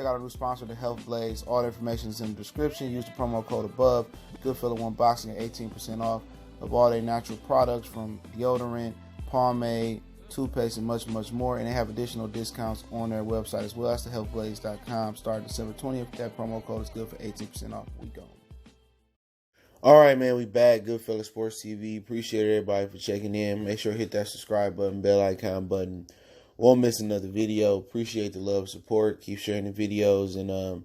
check out our new sponsor, the Health Blaze. All the information is in the description. Use the promo code above. Goodfellow One Boxing at 18% off of all their natural products, from deodorant, pomade, toothpaste, and much, much more. And they have additional discounts on their website as well. That's thehealthblaze.com. Starting December 20th. That promo code is good for 18% off. We go. All right, man, we back. Goodfellow Sports TV. Appreciate everybody for checking in. Make sure to hit that subscribe button, bell icon button. Won't miss another video. Appreciate the love and support. Keep sharing the videos. And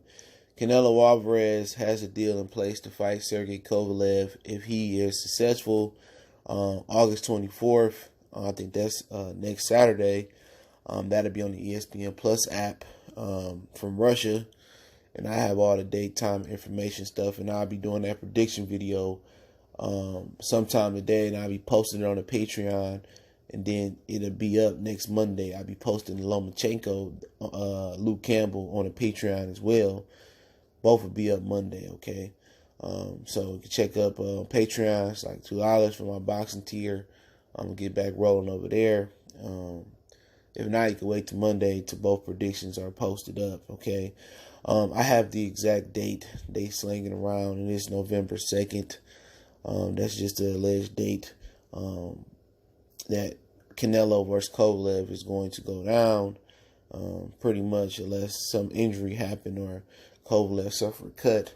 Canelo Alvarez has a deal in place to fight Sergey Kovalev if he is successful. August 24th. I think that's next Saturday. That'll be on the ESPN Plus app from Russia. And I have all the date, time, information stuff. And I'll be doing that prediction video sometime today. And I'll be posting it on the Patreon. And then it'll be up next Monday. I'll be posting Lomachenko, Luke Campbell on the Patreon as well. Both will be up Monday, okay? So you can check up Patreon. It's like $2 for my boxing tier. I'm going to get back rolling over there. If not, you can wait till Monday till both predictions are posted up, okay? I have the exact date they slinging around, and it's November 2nd. That's just the alleged date that Canelo versus Kovalev is going to go down, pretty much, unless some injury happened or Kovalev suffered a cut.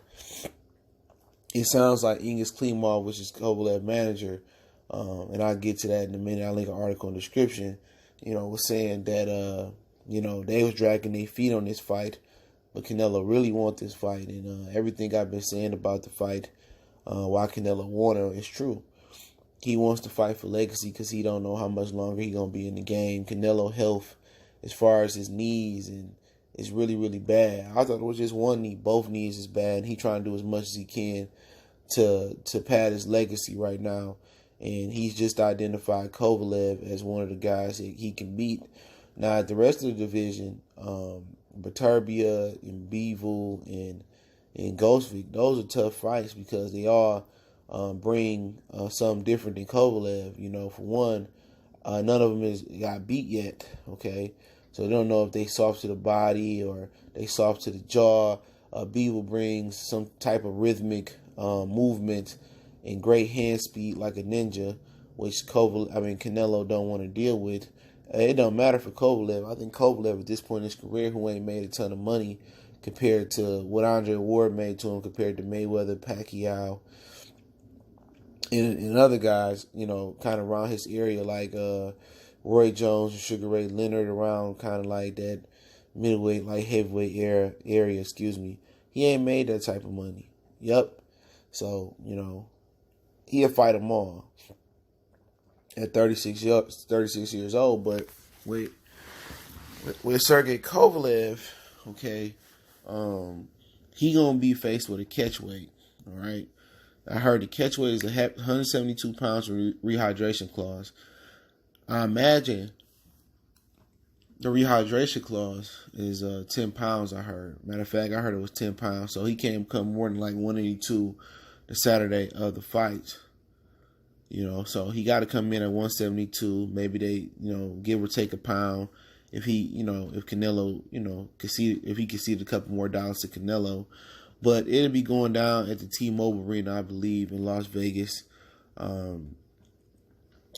It sounds like Ingus Klimov, which is Kovalev manager, and I'll get to that in a minute. I'll link an article in the description, was saying that, they was dragging their feet on this fight, but Canelo really wants this fight, and everything I've been saying about the fight, why Canelo won it, is true. He wants to fight for legacy because he don't know how much longer he's going to be in the game. Canelo health, as far as his knees, and is really, really bad. I thought it was just one knee. Both knees is bad, and he trying to do as much as he can to pad his legacy right now. And he's just identified Kovalev as one of the guys that he can beat. Now, the rest of the division, Baturbia and Bivol and Ghostvik, those are tough fights because they all bring something different than Kovalev. For one, none of them got beat yet, okay? So they don't know if they soft to the body or they soft to the jaw. Bivol brings some type of rhythmic movement and great hand speed like a ninja, which Canelo don't want to deal with. It don't matter for Kovalev. I think Kovalev at this point in his career, who ain't made a ton of money compared to what Andre Ward made to him, compared to Mayweather, Pacquiao, and other guys, kind of around his area, like Roy Jones and Sugar Ray Leonard, around kind of like that middleweight, like heavyweight area, He ain't made that type of money. Yep. So, he'll fight them all at 36 years old. But with Sergey Kovalev, okay, he going to be faced with a catch weight, all right? I heard the catch weight is 172 pounds with rehydration clause. I imagine the rehydration clause is 10 pounds, I heard. Matter of fact, I heard it was 10 pounds. So he can't come more than like 182 the Saturday of the fight. So he got to come in at 172. Maybe they, give or take a pound. If he, if Canelo, if he conceded a couple more dollars to Canelo. But it'll be going down at the T-Mobile Arena, I believe, in Las Vegas. And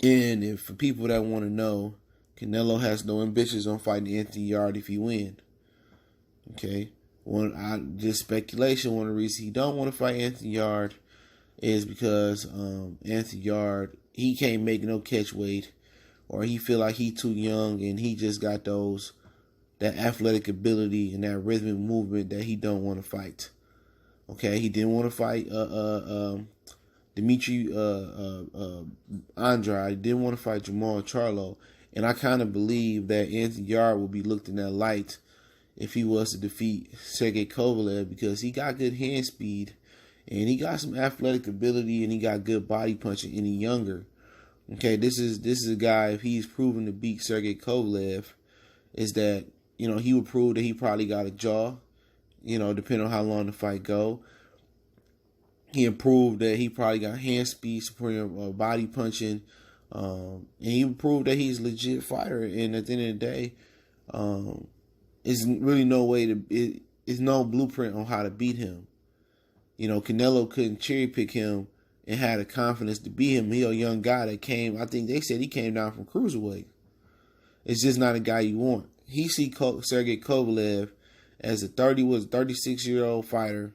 if for people that want to know, Canelo has no ambitions on fighting Anthony Yarde if he win. Okay? Just speculation. One of the reasons he don't want to fight Anthony Yarde is because Anthony Yarde, he can't make no catch weight, or he feel like he too young and he just got that athletic ability and that rhythmic movement that he don't want to fight. Okay, he didn't want to fight Dimitri Andrade. He didn't want to fight Jamal Charlo. And I kind of believe that Anthony Yarde will be looked in that light if he was to defeat Sergey Kovalev, because he got good hand speed and he got some athletic ability and he got good body punching and he's younger. Okay, this is a guy, if he's proven to beat Sergey Kovalev, is that, he would prove that he probably got a jaw, depending on how long the fight go. He improved that he probably got hand speed, superior body punching, and he proved that he's a legit fighter. And at the end of the day, there's really no way is no blueprint on how to beat him. Canelo couldn't cherry pick him and had the confidence to beat him. He a young guy that came. I think they said he came down from cruiserweight. It's just not a guy you want. He see Sergey Kovalev as a 36-year-old fighter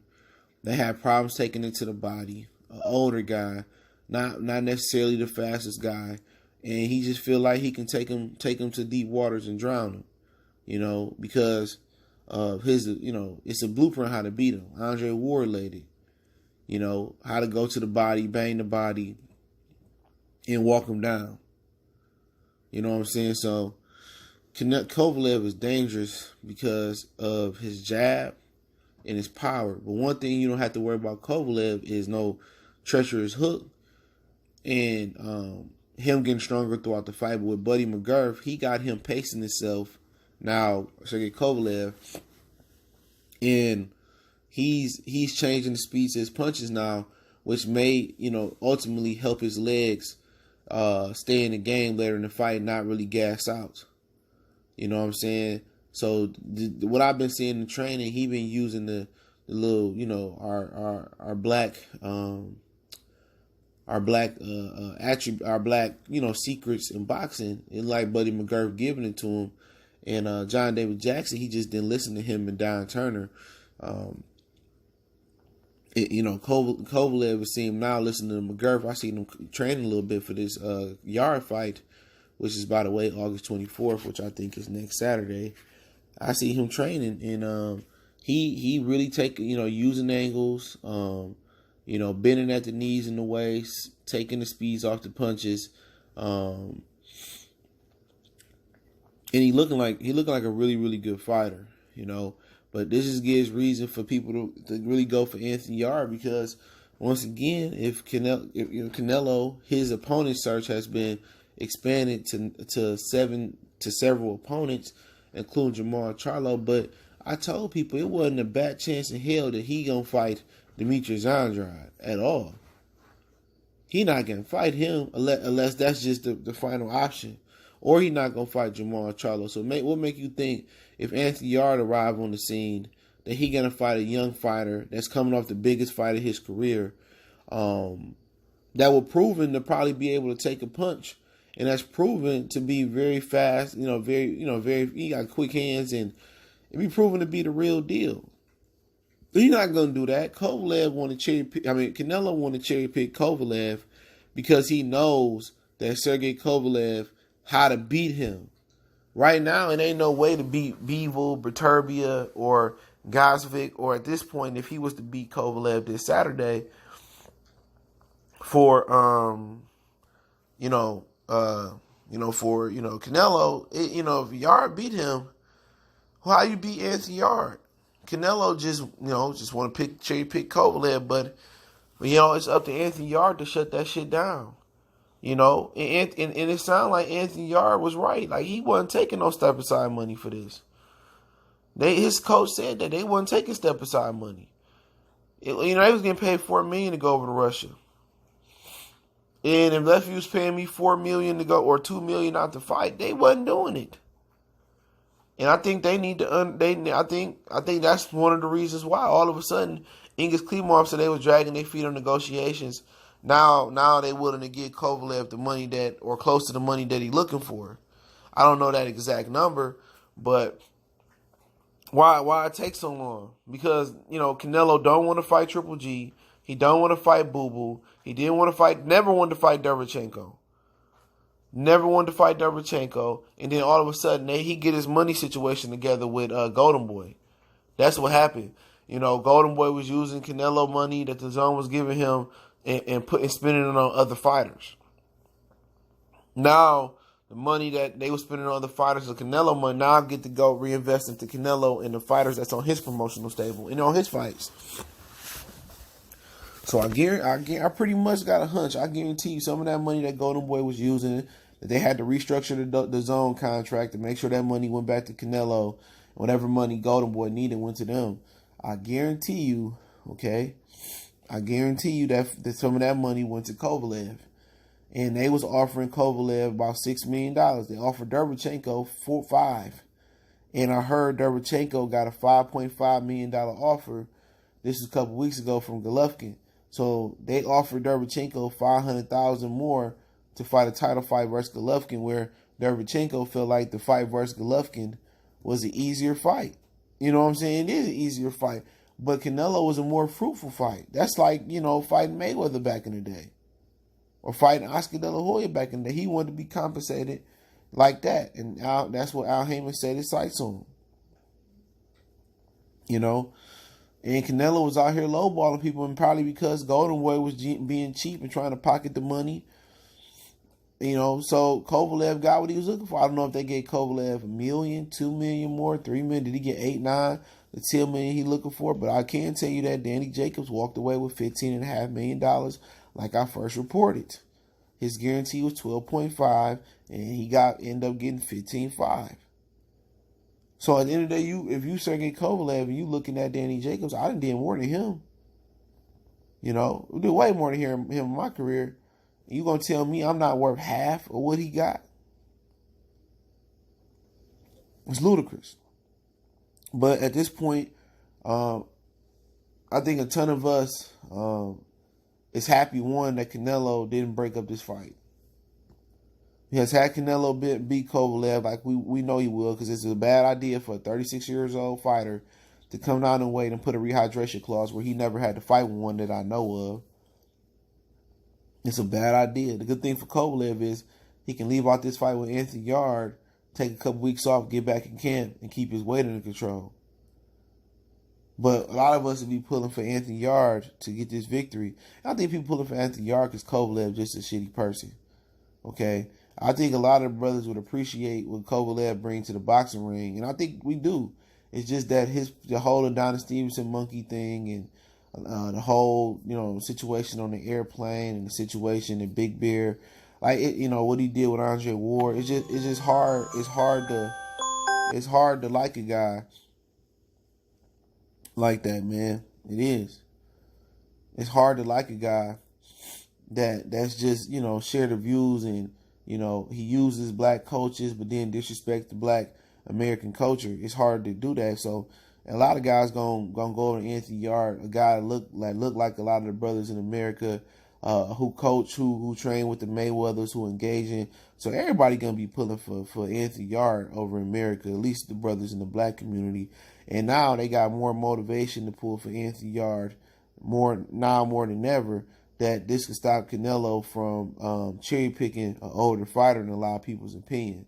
that had problems taking it to the body, an older guy, not necessarily the fastest guy, and he just feel like he can take him to deep waters and drown him, because of his, it's a blueprint how to beat him. Andre Ward laid it, how to go to the body, bang the body, and walk him down. You know what I'm saying? So Kovalev is dangerous because of his jab and his power. But one thing you don't have to worry about Kovalev is no treacherous hook and him getting stronger throughout the fight. But with Buddy McGurf, he got him pacing himself. Now, Sergey Kovalev, and he's changing the speeds of his punches now, which may, ultimately help his legs stay in the game later in the fight and not really gas out. You know what I'm saying? So what I've been seeing in training, he been using the little, our black secrets in boxing, and like Buddy McGurf giving it to him, and John David Jackson, he just didn't listen to him and Don Turner. Kovalev is seeing him now listening to McGurf. I seen him training a little bit for this Yarde fight, which is, by the way, August 24th, which I think is next Saturday. I see him training, and he really using angles, bending at the knees and the waist, taking the speeds off the punches, and he looking like a really, really good fighter, But this just gives reason for people to really go for Anthony Yarde, because once again, if Canelo, his opponent search has been expanded to several opponents, including Jamal Charlo. But I told people it wasn't a bad chance in hell that he gonna fight Demetrius Andrade at all. He not gonna fight him unless that's just the final option, or he not gonna fight Jamal Charlo. So what make you think if Anthony Yarde arrived on the scene that he gonna fight a young fighter that's coming off the biggest fight of his career, that will proven to probably be able to take a punch? And that's proven to be very fast, he got quick hands, and it be proven to be the real deal. But he's not going to do that. Canelo want to cherry pick Kovalev because he knows that Sergey Kovalev, how to beat him. Right now, it ain't no way to beat Bivol, Berturbia, or Gosvic, or at this point, if he was to beat Kovalev this Saturday for, Canelo, if Yarde beat him, how you beat Anthony Yarde? Canelo just want to cherry pick Kovalev, but it's up to Anthony Yarde to shut that shit down. And it sounded like Anthony Yarde was right. Like, he wasn't taking no step aside money for this. His coach said that they wasn't taking step aside money. They was getting paid $4 million to go over to Russia. And if Lefty was paying me $4 million to go, or $2 million not to fight, they wasn't doing it. And I think they need to. I think that's one of the reasons why all of a sudden Ingus Klimov said they was dragging their feet on negotiations. Now they willing to give Kovalev the money or close to the money that he's looking for. I don't know that exact number, but why it takes so long? Because Canelo don't want to fight Triple G. He don't want to fight Boo Boo. He never wanted to fight Derevchenko. Never wanted to fight Derevchenko. And then all of a sudden, he get his money situation together with Golden Boy. That's what happened. Golden Boy was using Canelo money that the zone was giving him and spending it on other fighters. Now, the money that they were spending on other fighters, the Canelo money, now I get to go reinvest into Canelo and the fighters that's on his promotional stable and on his fights. So I pretty much got a hunch. I guarantee you some of that money that Golden Boy was using, that they had to restructure the zone contract to make sure that money went back to Canelo. And whatever money Golden Boy needed went to them. I guarantee you, that some of that money went to Kovalev. And they was offering Kovalev about $6 million. They offered Derevchenko $5 million. And I heard Derevchenko got a $5.5 million offer. This was a couple weeks ago from Golovkin. So they offered Derevchenko $500,000 more to fight a title fight versus Golovkin, where Derevchenko felt like the fight versus Golovkin was an easier fight. You know what I'm saying? It is an easier fight. But Canelo was a more fruitful fight. That's like, fighting Mayweather back in the day. Or fighting Oscar De La Hoya back in the day. He wanted to be compensated like that. And that's what Al Heyman set his sights on. And Canelo was out here lowballing people, and probably because Golden Boy was being cheap and trying to pocket the money. So Kovalev got what he was looking for. I don't know if they gave Kovalev $1 million, $2 million more, $3 million. Did he get 8, 9, the $10 million he looking for? But I can tell you that Danny Jacobs walked away with $15.5 million, like I first reported. His guarantee was 12.5, and he ended up getting 15.5. So at the end of the day, if you Sergey Kovalev and you looking at Danny Jacobs, I done did more than him. We did way more than him in my career. You gonna tell me I'm not worth half of what he got? It's ludicrous. But at this point, I think a ton of us is happy, one, that Canelo didn't break up this fight. Because had Canelo beat Kovalev, like we know he will, because it's a bad idea for a 36-year-old fighter to come down and wait and put a rehydration clause where he never had to fight one that I know of. It's a bad idea. The good thing for Kovalev is he can leave out this fight with Anthony Yarde, take a couple weeks off, get back in camp, and keep his weight under control. But a lot of us will be pulling for Anthony Yarde to get this victory. I think people pulling for Anthony Yarde because Kovalev just a shitty person. Okay? I think a lot of brothers would appreciate what Kovalev brings to the boxing ring, and I think we do. It's just that the whole Adonis Stevenson monkey thing and the whole, situation on the airplane and the situation in Big Bear, like what he did with Andre Ward. It's just hard. It's hard to like a guy like that, man. It is. It's hard to like a guy that's just share the views and he uses black coaches but then disrespect the black American culture. It's hard to do that. So a lot of guys gonna go to Anthony Yarde, a guy look like a lot of the brothers in America who coach, who train with the Mayweathers, who engage in. So everybody gonna be pulling for Anthony Yarde over America, at least the brothers in the black community. And now they got more motivation to pull for Anthony Yarde more than ever. That this could stop Canelo from cherry picking an older fighter in a lot of people's opinion.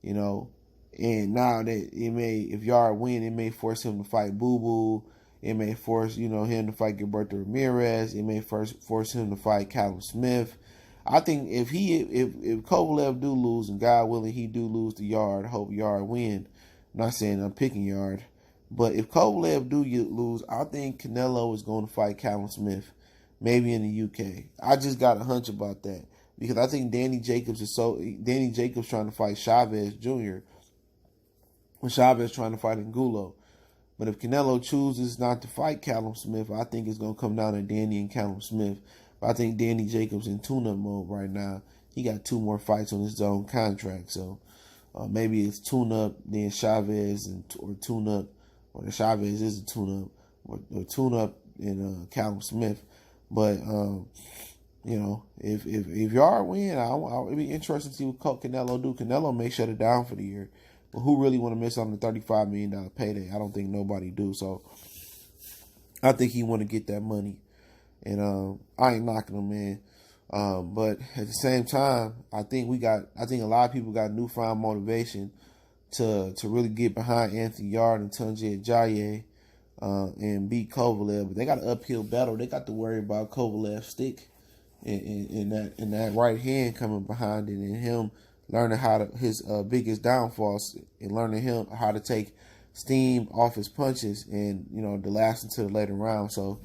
And now that if Yarde win, it may force him to fight Boo Boo. It may force, him to fight Gilberto Ramirez. It may force him to fight Callum Smith. I think if Kovalev do lose, and God willing he do lose to Yarde, hope Yarde win. I'm not saying I'm picking Yarde. But if Kovalev do lose, I think Canelo is going to fight Callum Smith, maybe in the UK. I just got a hunch about that. Because I think Danny Jacobs trying to fight Chavez Jr., when Chavez trying to fight Angulo. But if Canelo chooses not to fight Callum Smith, I think it's going to come down to Danny and Callum Smith. But I think Danny Jacobs in tune-up mode right now. He got 2 more fights on his own contract. So maybe it's tune-up, then Chavez, or tune-up, or Chavez is a tune-up, or tune-up in Callum Smith. But, if Yarde win, it'd be interesting to see what Canelo do. Canelo may shut it down for the year. But who really want to miss on the $35 million payday? I don't think nobody do. So I think he want to get that money. And I ain't knocking him, man. But at the same time, I think a lot of people got newfound motivation to really get behind Anthony Yarde and Tunji Ajayi and beat Kovalev. But they got an uphill battle. They got to worry about Kovalev's stick and that right hand coming behind it, and him learning his biggest downfalls, and learning him how to take steam off his punches and, the last until the later round. So,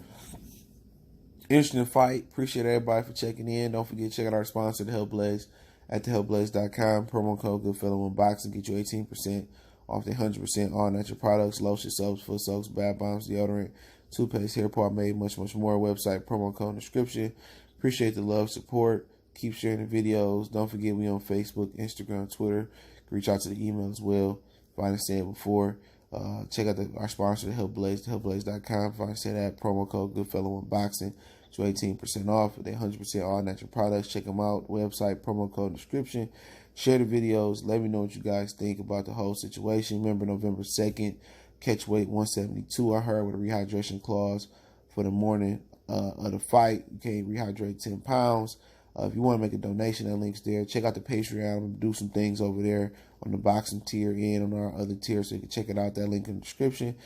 interesting fight. Appreciate everybody for checking in. Don't forget to check out our sponsor, The Health Blaze, at thehealthblaze.com. Promo code Goodfellow Unboxing get you 18% off the 100% all natural products, lotion, soaps, foot soaks, bath bombs, deodorant, toothpaste, hair pomade, much more. Website, promo code in the description. Appreciate the love, support. Keep sharing the videos. Don't forget we on Facebook, Instagram, Twitter. Reach out to the email as well. If I didn't say it before, check out our sponsor, The Help Blaze, thehelpblaze.com. If I didn't say that, promo code Goodfellow Unboxing. So 18% off. They 100% all natural products. Check them out. Website, promo code, description. Share the videos. Let me know what you guys think about the whole situation. Remember, November 2nd, catch weight 172, I heard, with a rehydration clause for the morning of the fight. You can rehydrate 10 pounds. If you want to make a donation, that link's there. Check out the Patreon. I'm going to do some things over there on the boxing tier and on our other tier, so you can check it out. That link in the description.